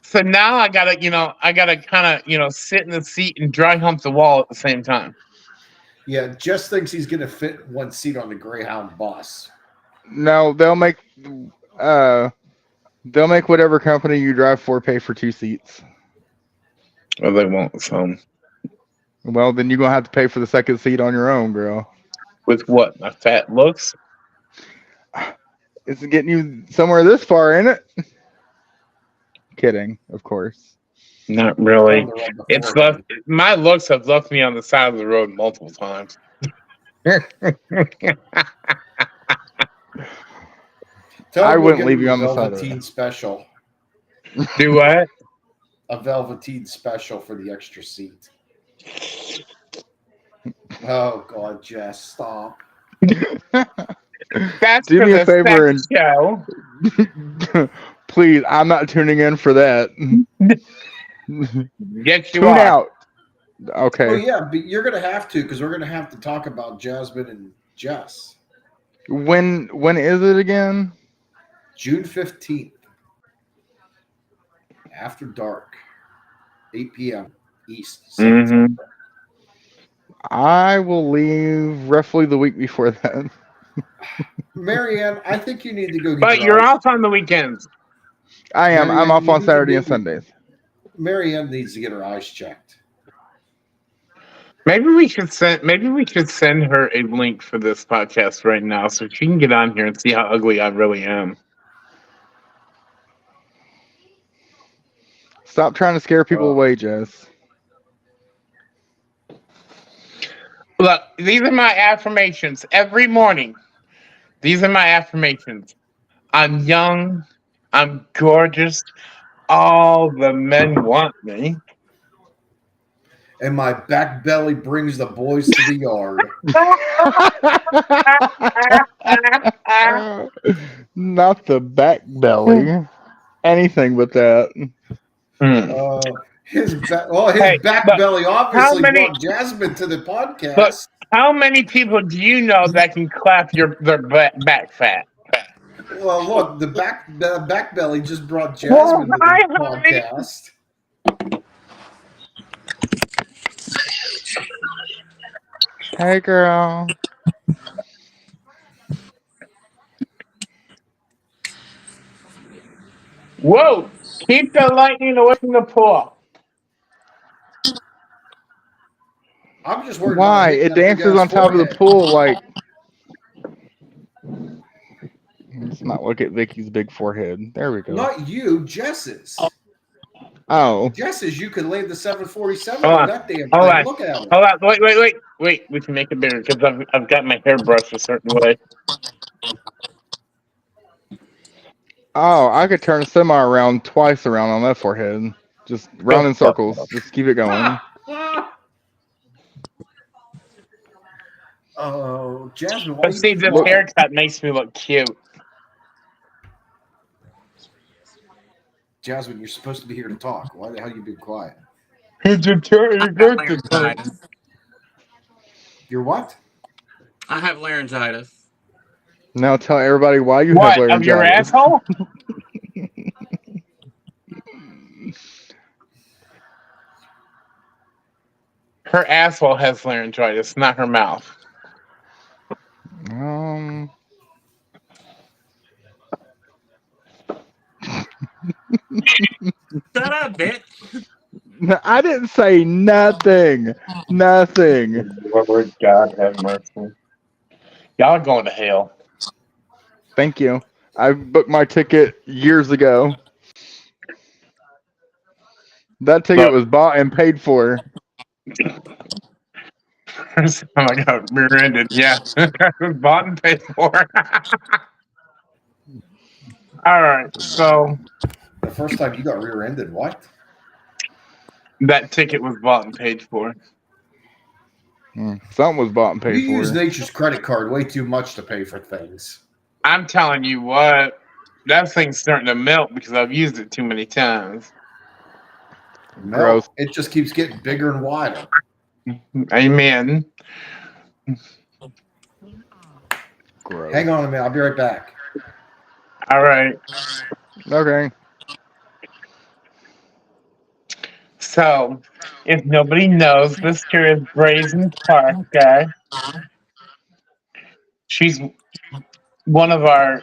So now I gotta kind of sit in the seat and dry hump the wall at the same time. Yeah, Jess thinks he's going to fit one seat on the Greyhound bus. No, they'll make whatever company you drive for pay for 2 seats. Well, they won't. So Well, then you're gonna have to pay for the second seat on your own, girl. with what? My fat looks? It's getting you somewhere this far, ain't it? Kidding, of course. Not really. It's left. My looks have left me on the side of the road multiple times. I wouldn't leave you on the side of Velveteen it. special. Do what? A Velveteen special for the extra seat. Oh God, Jess, stop. That's Do for me a the favor sex show. Please, I'm not tuning in for that. Yes, you Tune are. out. Okay. Well, yeah, but you're gonna have to, because we're gonna have to talk about Jasmine and Jess. When is it again? June 15th. After dark. 8 p.m. East. Mhm. I will leave roughly the week before that. Marianne, I think you need to go get But your you're eyes- off on the weekends. I am. I'm Marianne, off you on need to Saturday go and get- Sundays. Marianne needs to get her eyes checked. Maybe we should send her a link for this podcast right now so she can get on here and see how ugly I really am. Stop trying to scare people away, Jess. Look, these are my affirmations every morning. These are my affirmations. I'm young. I'm gorgeous. All the men want me. And my back belly brings the boys to the yard. Not the back belly. Anything but that. His back belly obviously brought Jasmine to the podcast. But how many people do you know that can clap their back fat? Well, look, the back belly just brought Jasmine to the podcast. Hey, girl. Whoa! Keep the lightning away from the pool. I'm just worried. Why? It dances on top of the pool like. Let's not look at Vicky's big forehead. There we go. Not you, Jess's. Oh. Jess's, you could lay the 747 on that damn thing. Look at it. Hold on. Wait. We can make it bigger because I've got my hair brushed a certain way. Oh, I could turn a semi around twice around on that forehead. Just round in circles. Just keep it going. Oh, Jasmine. But see, this haircut makes me look cute. Jasmine, you're supposed to be here to talk. Why the hell are you being quiet? You're what? I have laryngitis. Now tell everybody why you have laryngitis. Of your asshole? Her asshole has laryngitis, not her mouth. Shut up, bitch. No, I didn't say nothing. Nothing. Lord God have mercy. Y'all are going to hell. Thank you. I booked my ticket years ago. That ticket was bought and paid for. First time I got rear-ended, yeah. It was bought and paid for. All right, so... The first time you got rear-ended, what? That ticket was bought and paid for. Something was bought and paid for. You use Nature's credit card way too much to pay for things. I'm telling you what, that thing's starting to melt because I've used it too many times. No, Gross. It just keeps getting bigger and wider. Amen. Gross. Hang on a minute. I'll be right back. All right. Okay. So, if nobody knows, this here is Brazen Park, guy. She's one of our,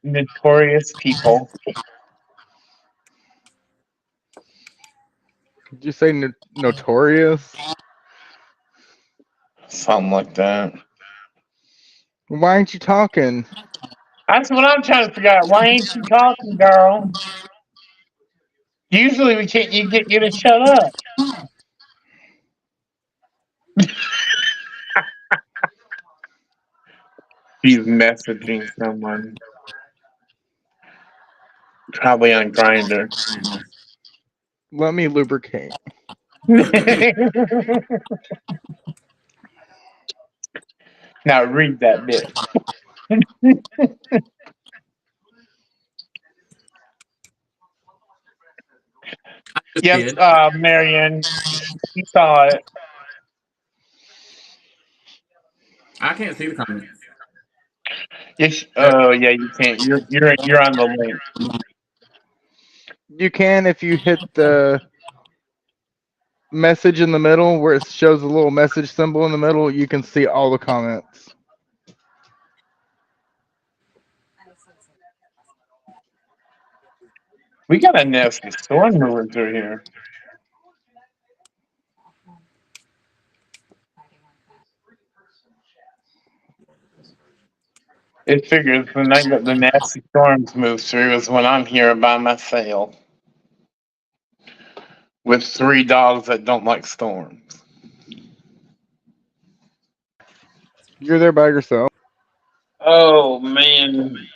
notorious people. Did you say notorious? Something like that. Why aren't you talking? That's what I'm trying to figure out. Why ain't you talking, girl? Usually we can't. You get you to shut up. She's messaging someone, probably on Grindr. Let me lubricate. Now read that bit. Yes, Marianne, you saw it. I can't see the comments. Yes. Oh, yeah, you can't. You're on the link. You can if you hit the message in the middle where it shows a little message symbol in the middle. You can see all the comments. We got a nasty storm moving through here. It figures the night that the nasty storms move through is when I'm here by myself with 3 dogs that don't like storms. You're there by yourself. Oh man.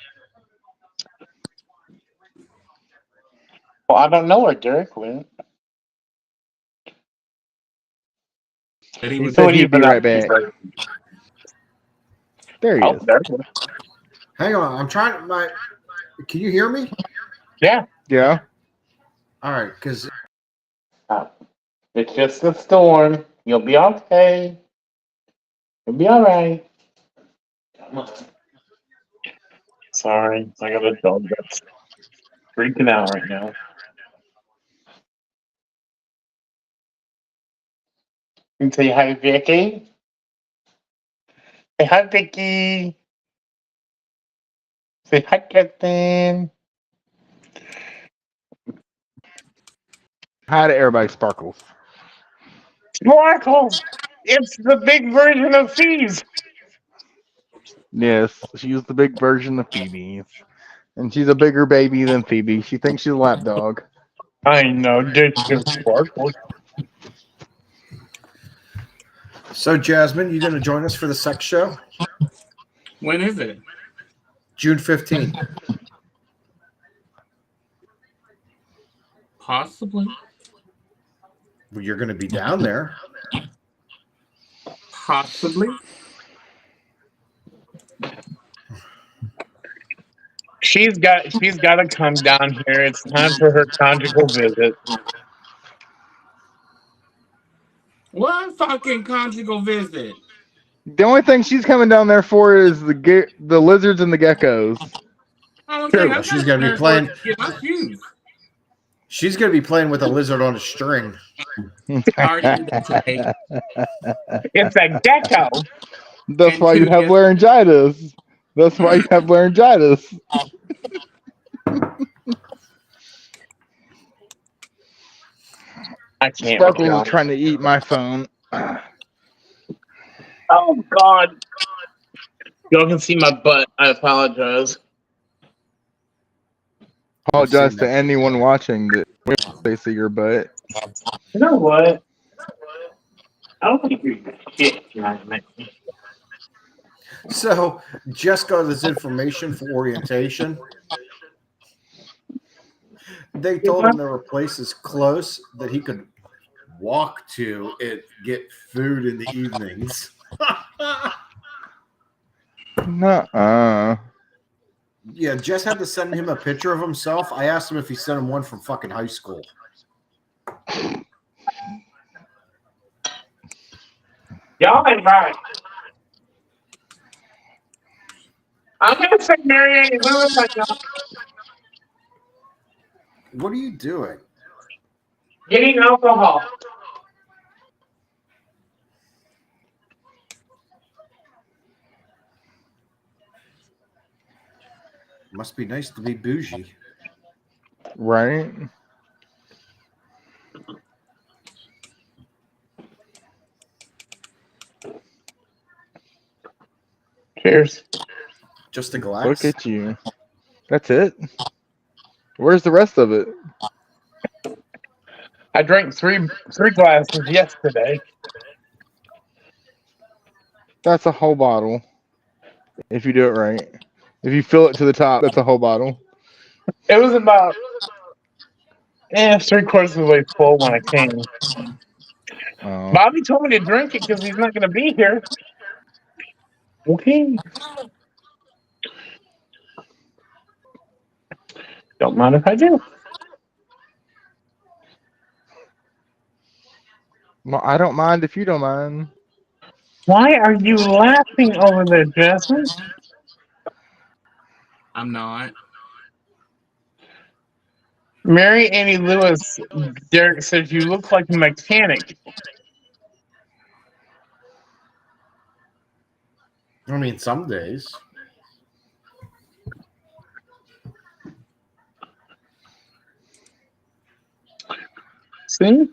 Well, I don't know where Derek went. That he He was said he'd be right back. There he is. There he is. Hang on, I'm trying my. Can you hear me? Yeah. Yeah. All right, because It's just a storm. You'll be okay. You'll be all right. Come on. Sorry, I got a dog that's freaking out right now. You can say hi, Vicky. Say hi, Vicky. Say hi, Captain. Hi to everybody, Sparkles. Sparkles! It's the big version of Thieves. Yes, she's the big version of Phoebe. And she's a bigger baby than Phoebe. She thinks she's a lap dog. I know, just Sparkles. so Jasmine, you gonna join us for the sex show? When is it? June 15th. Possibly. Well, you're gonna be down there. Possibly. She's got to come down here. It's time for her conjugal visit. What fucking conjugal visit? The only thing she's coming down there for is the lizards and the geckos. I don't True. think I'm She's not gonna be playing. Get my shoes. She's gonna be playing with a lizard on a string. Already did that today. It's a gecko. That's And why you two have yes- laryngitis. That's why you have laryngitis. I can't. Sparkles is trying to eat my phone. Oh God! Y'all can see my butt. I apologize. Apologize to anyone watching that they see your butt. You know what? I don't think you're shit, man. So Jess got this information for orientation. They told him there were places close that he could walk to and get food in the evenings. Nuh-uh. Yeah, Jess had to send him a picture of himself. I asked him if he sent him one from fucking high school. Y'all ain't right. I'm gonna say Mary Ann Lewis right now. What are you doing? Getting alcohol. Must be nice to be bougie. Right? Cheers. Just a glass. Look at you. That's it? Where's the rest of it? I drank three glasses yesterday. That's a whole bottle. If you do it right. If you fill it to the top, that's a whole bottle. It was about 3/4 of the way full when I came. Oh. Bobby told me to drink it because he's not going to be here. Okay. Don't mind if I do. Well, I don't mind if you don't mind. Why are you laughing over there, Jasmine? I'm not. Mary Annie Lewis, Derek says you look like a mechanic. I mean, some days. See?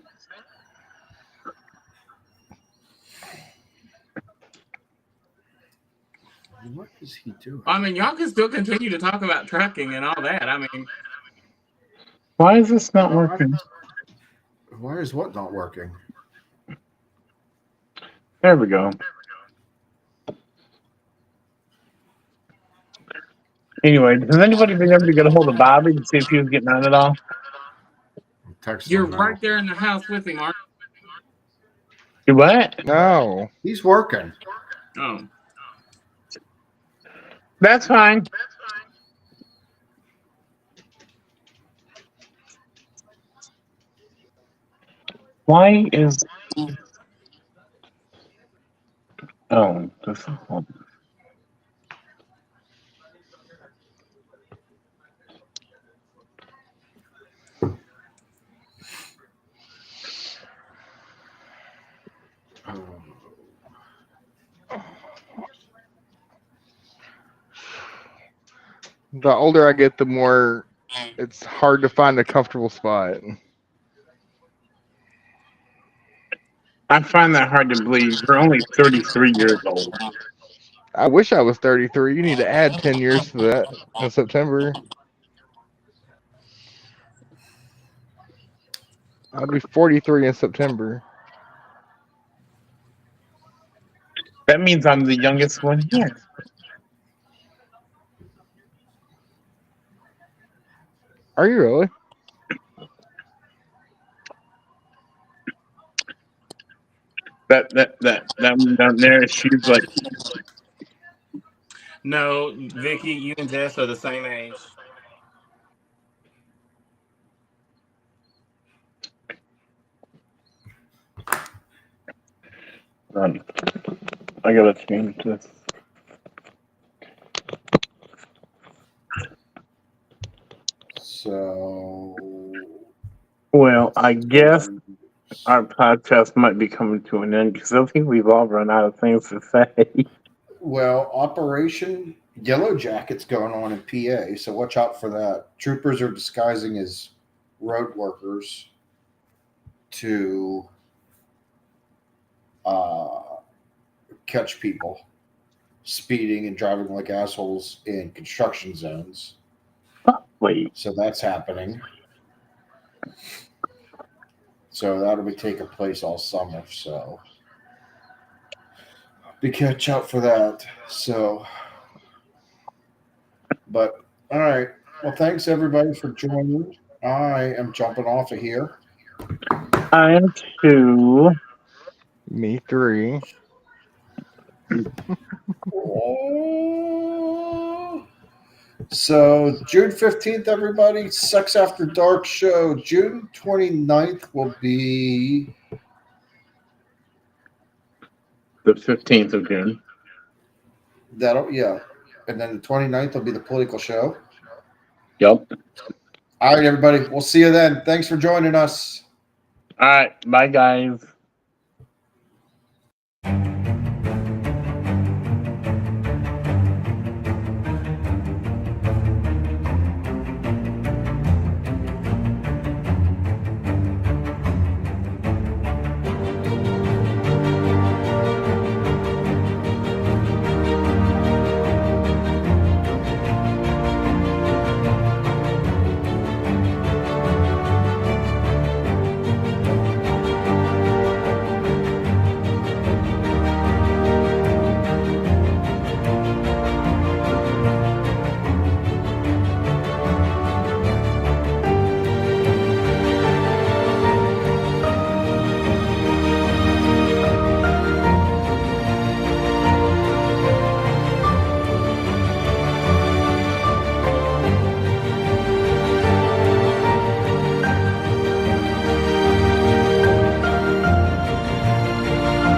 What is he doing? I mean, y'all can still continue to talk about trucking and all that. I mean, Why is this not working? Why is what not working? There we go. Anyway, has anybody been able to get a hold of Bobby to see if he was getting on at all? you're right there in the house with him, aren't You what? No. He's working. you? Oh. That's fine. Why is... Oh, this is... The older I get, the more it's hard to find a comfortable spot. I find that hard to believe. You're only 33 years old. I wish I was 33. You need to add 10 years to that in September. I'll be 43 in September. That means I'm the youngest one here. Are you really? That one down there, she's like... No, Vicky, you and Jess are the same age. I gotta change this. So, Well, I guess our podcast might be coming to an end because I think we've all run out of things to say. well, Operation Yellow Jacket's going on in PA, so watch out for that. Troopers are disguising as road workers to catch people speeding and driving like assholes in construction zones. Wait. So that's happening. So that'll be taking place all summer. So be catch out for that. So, but all right. Well, thanks everybody for joining. I am jumping off of here. I am 2. Me 3. So June 15th, everybody, Sex After Dark show. June 29th will be The 15th of June. yeah. And then the 29th will be the political show. Yep. All right, everybody. We'll see you then. Thanks for joining us. All right. Bye, guys.